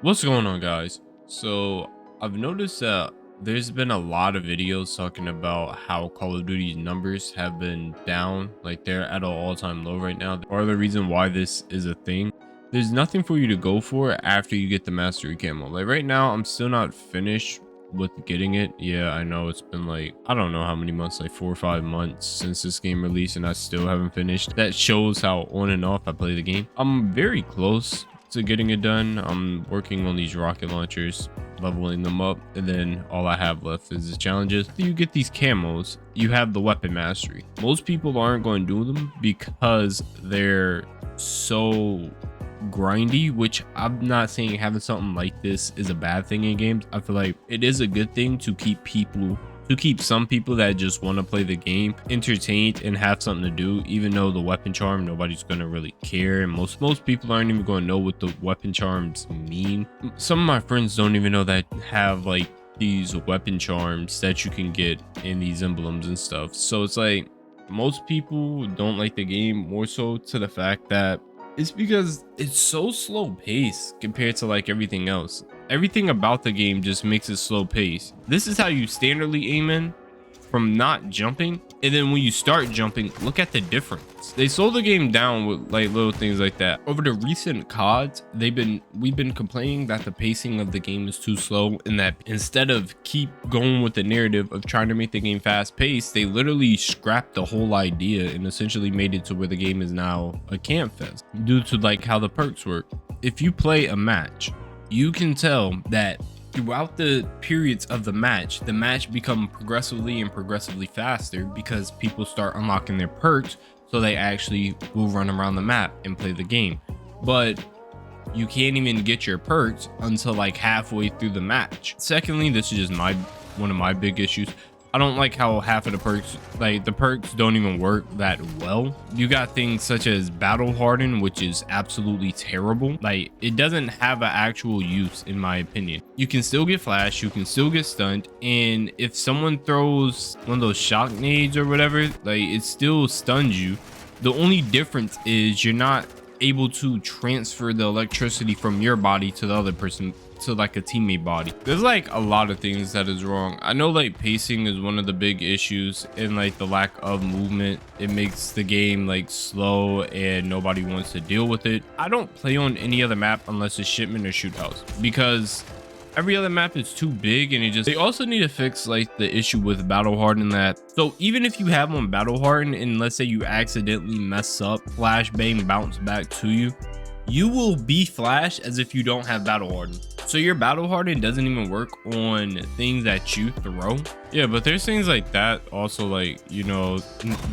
What's going on, guys? So I've noticed that there's been a lot of videos talking about how Call of Duty's numbers have been down, like they're at an all-time low right now. Part of the reason why this is a thing, there's nothing for you to go for after you get the mastery camo. Like right now, I'm still not finished with getting it. Yeah, I know it's been like, I don't know how many months, like 4 or 5 months since this game released, and I still haven't finished. That shows how on and off I play the game. I'm very close to getting it done. I'm working on these rocket launchers, leveling them up, and then all I have left is the challenges. You get these camos, you have the weapon mastery. Most people aren't going to do them because they're so grindy, which I'm not saying having something like this is a bad thing in games. I feel like it is a good thing to keep some people that just want to play the game entertained and have something to do, even though the weapon charm, nobody's going to really care, and most people aren't even going to know what the weapon charms mean. Some of my friends don't even know that have like these weapon charms that you can get in these emblems and stuff. So it's like most people don't like the game more so to the fact that it's because it's so slow paced compared to like everything else. Everything about the game just makes it slow paced. This is how you standardly aim in from not jumping, and then when you start jumping, look at the difference. They slowed the game down with like little things like that. Over the recent CODs, we've been complaining that the pacing of the game is too slow, and that instead of keep going with the narrative of trying to make the game fast paced, they literally scrapped the whole idea and essentially made it to where the game is now a camp fest due to like how the perks work. If you play a match, you can tell that throughout the periods of the match become progressively faster because people start unlocking their perks, so they actually will run around the map and play the game. But you can't even get your perks until like halfway through the match. Secondly, this is just one of my big issues. I don't like how half of the perks, like the perks don't even work that well. You got things such as battle harden, which is absolutely terrible. Like it doesn't have an actual use in my opinion. You can still get flash, you can still get stunned, and if someone throws one of those shock nades or whatever, like it still stuns you. The only difference is you're not able to transfer the electricity from your body to the other person, to like a teammate body. There's like a lot of things that is wrong. I know like pacing is one of the big issues, and like the lack of movement, it makes the game like slow and nobody wants to deal with it. I don't play on any other map unless it's shipment or shootouts, because every other map is too big, and they also need to fix like the issue with battle harden. That so even if you have on battle harden and let's say you accidentally mess up, flashbang bounce back to you, you will be flashed as if you don't have battle harden. So your battle harden doesn't even work on things that you throw. Yeah, but there's things like that also, like, you know,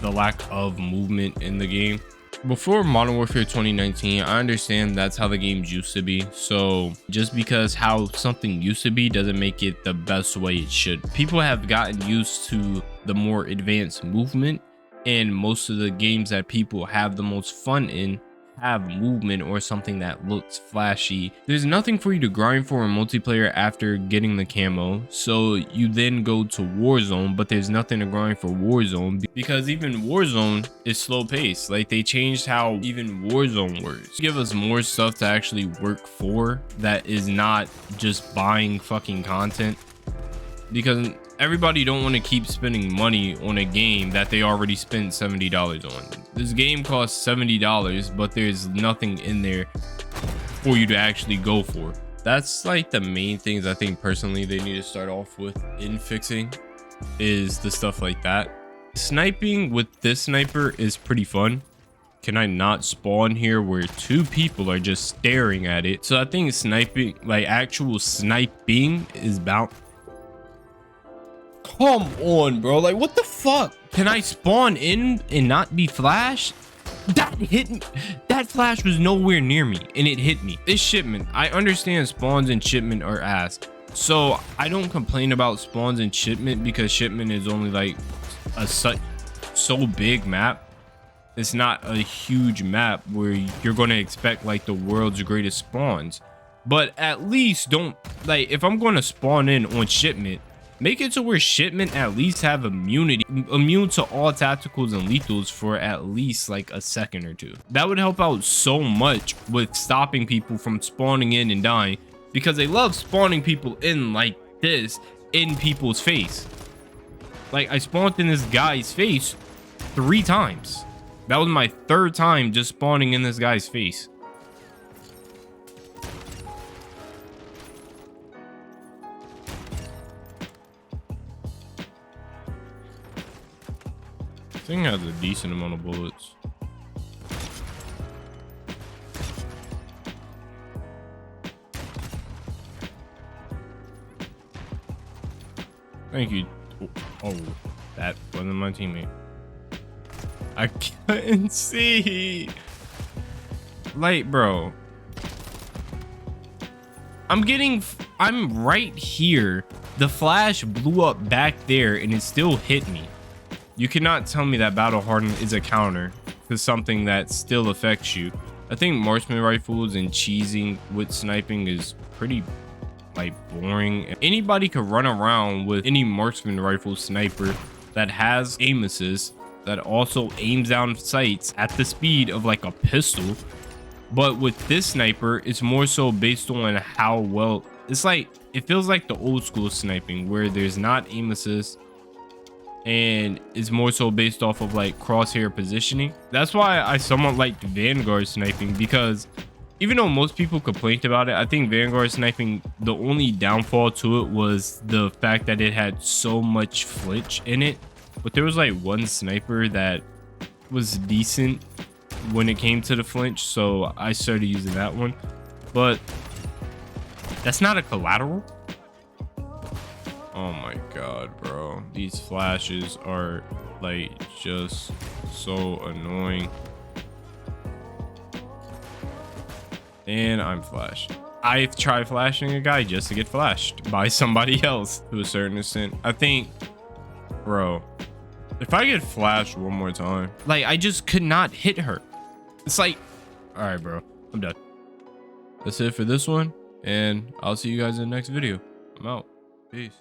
the lack of movement in the game. Before Modern Warfare 2019, I understand that's how the games used to be. So just because how something used to be doesn't make it the best way it should. People have gotten used to the more advanced movement, and most of the games that people have the most fun in have movement or something that looks flashy. There's nothing for you to grind for in multiplayer after getting the camo, so you then go to Warzone, but there's nothing to grind for Warzone because even Warzone is slow paced. Like they changed how even Warzone works. Give us more stuff to actually work for that is not just buying fucking content, because everybody don't want to keep spending money on a game that they already spent $70 on. This game costs $70, but there's nothing in there for you to actually go for. That's like the main things I think personally they need to start off with in fixing, is the stuff like that. Sniping with this sniper is pretty fun. Can I not spawn here where two people are just staring at it? So I think sniping, like actual sniping, is about... Come on, bro. Like, what the fuck? Can I spawn in and not be flashed? That hit me. That flash was nowhere near me, and it hit me. This shipment, I understand spawns and shipment are ass. So I don't complain about spawns and shipment because shipment is only like a so big map. It's not a huge map where you're going to expect like the world's greatest spawns. But at least don't, like, if I'm going to spawn in on shipment, make it to where shipment at least have immunity, immune to all tacticals and lethals for at least like a second or two. That would help out so much with stopping people from spawning in and dying. because they love spawning people in like this in people's face. Like I spawned in this guy's face 3 times. That was my 3rd time just spawning in this guy's face. This thing has a decent amount of bullets. Thank you. Oh, that wasn't my teammate. I couldn't see. Like, bro. I'm right here. The flash blew up back there and it still hit me. You cannot tell me that battle hardened is a counter to something that still affects you. I think marksman rifles and cheesing with sniping is pretty like boring. Anybody could run around with any marksman rifle sniper that has aim assist that also aims down sights at the speed of like a pistol. But with this sniper, it's more so based on how well it's like. It feels like the old school sniping where there's not aim assist and it's more so based off of like crosshair positioning. That's why I somewhat liked Vanguard sniping, because even though most people complained about it, I think Vanguard sniping, the only downfall to it was the fact that it had so much flinch in it. But there was like one sniper that was decent when it came to the flinch, so I started using that one. But that's not a collateral. Oh my god, bro, these flashes are like just so annoying. And I'm flashed. I've tried flashing a guy just to get flashed by somebody else to a certain extent. I think, bro, if I get flashed one more time, like I just could not hit her. It's like, all right, bro, I'm done. That's it for this one, and I'll see you guys in the next video. I'm out. Peace.